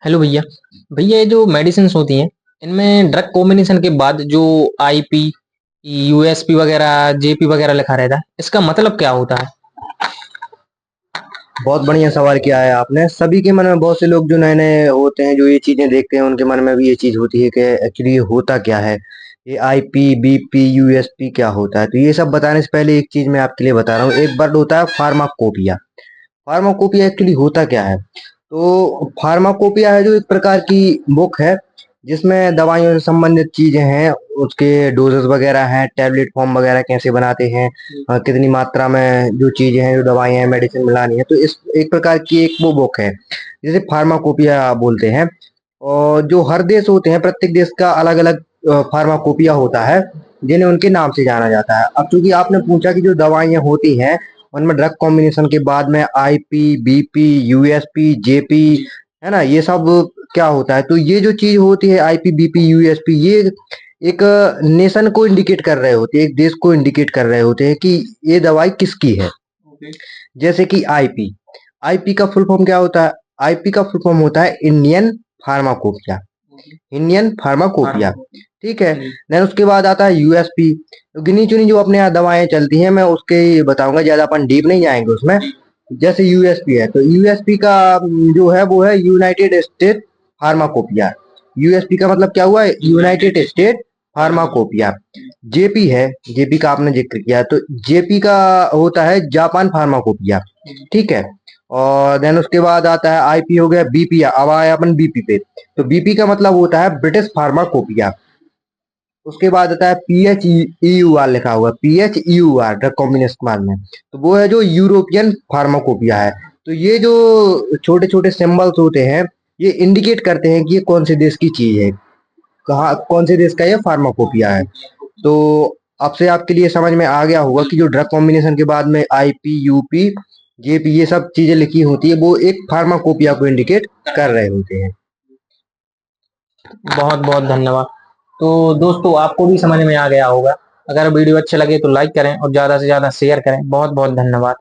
Hello भैया। भैया ये जो मेडिसिन्स होती हैं, इनमें ड्रग कॉम्बिनेशन के बाद जो आईपी, यूएसपी वगैरह, जेपी वगैरह लिखा रहता है, इसका मतलब क्या होता है? बहुत बढ़िया सवाल किया है आपने। सभी के मन में बहुत से लोग जो नए-नए होते हैं, जो ये चीज़ें देखते हैं, उनके मन में भी ये चीज़ होती है कि एक्चुअली ये होता क्या है? ये आईपी, बीपी, यूएसपी क्या होता है? तो ये सब बताने से पहले एक चीज़ मैं आपके लिए बता रहा हूँ। एक वर्ड होता है फार्माकोपिया। फार्माकोपिया एक्चुअली होता क्या है? तो फार्माकोपिया है जो एक प्रकार की बुक है, जिसमें दवाइयों से संबंधित चीज़ें हैं, उसके डोजेज़ वगैरह हैं, टैबलेट फॉर्म वगैरह कैसे बनाते हैं, कितनी मात्रा में जो चीज़ें हैं, जो दवाइयाँ हैं, मेडिसिन मिलानी है। तो इस एक प्रकार की एक वो बुक है, जिसे फार्माकोपिया बोलते हैं। और जो हर देश होते हैं, प्रत्येक देश का अलग-अलग फार्माकोपिया होता है, जिन्हें उनके नाम से जाना जाता है। अब चूँकि आपने पूछा कि जो दवाइयाँ होती हैं, उनमें ड्रग कॉम्बिनेशन के बाद में आईपी, बीपी, यूएसपी, जेपी, है ना? ये सब क्या होता है? तो ये जो चीज़ होती है आईपी, बीपी, यूएसपी, ये एक नेशन को इंडिकेट कर रहे होते हैं, एक देश को इंडिकेट कर रहे होते हैं कि ये दवाई किसकी है। जैसे कि आईपी, आईपी का फुल फॉर्म क्या होता है? आईपी का फुल फॉर्म होता है इंडियन फार्माकोपिया। इंडियन फार्माकोपिया, ठीक है। देन उसके बाद आता है यूएसपी। तो गिनी चुनी जो अपने यहाँ दवाएं चलती हैं, मैं उसके ही बताऊंगा, ज्यादा अपन डीप नहीं जाएंगे उसमें। जैसे यूएसपी है, तो यूएसपी का जो है वो है यूनाइटेड स्टेट फार्माकोपिया। यूएसपी का मतलब क्या हुआ? United state pharmacopoeia. जेपी है, जेपी का आपने जिक्र किया, तो जेपी का होता है जापान फार्माकोपिया, ठीक है। और देन उसके बाद आता है आईपी, हो गया बीपी। अब आए अपन बीपी पे, तो बीपी का मतलब होता है ब्रिटिश फार्माकोपिया। उसके बाद आता है पीएच यू आर लिखा हुआ, PH U R drug combination बाद में, तो वो है जो यूरोपियन फार्माकोपिया है। तो ये जो छोटे छोटे सिंबल्स होते हैं, ये इंडिकेट करते हैं कि ये कौन से देश की चीज है, कहाँ कौन से देश का ये फार्माकोपिया है। तो अब से आपके लिए समझ में आ गया होगा कि जो ड्रग कॉम्बिनेशन के बाद में आईपी, यूपी, जेपी, ये सब चीजें लिखी होती है, वो एक फार्माकोपिया को इंडिकेट कर रहे होते हैं। बहुत बहुत धन्यवाद। तो दोस्तों, आपको भी समझ में आ गया होगा। अगर वीडियो अच्छे लगे तो लाइक करें और ज़्यादा से ज़्यादा शेयर करें। बहुत बहुत धन्यवाद।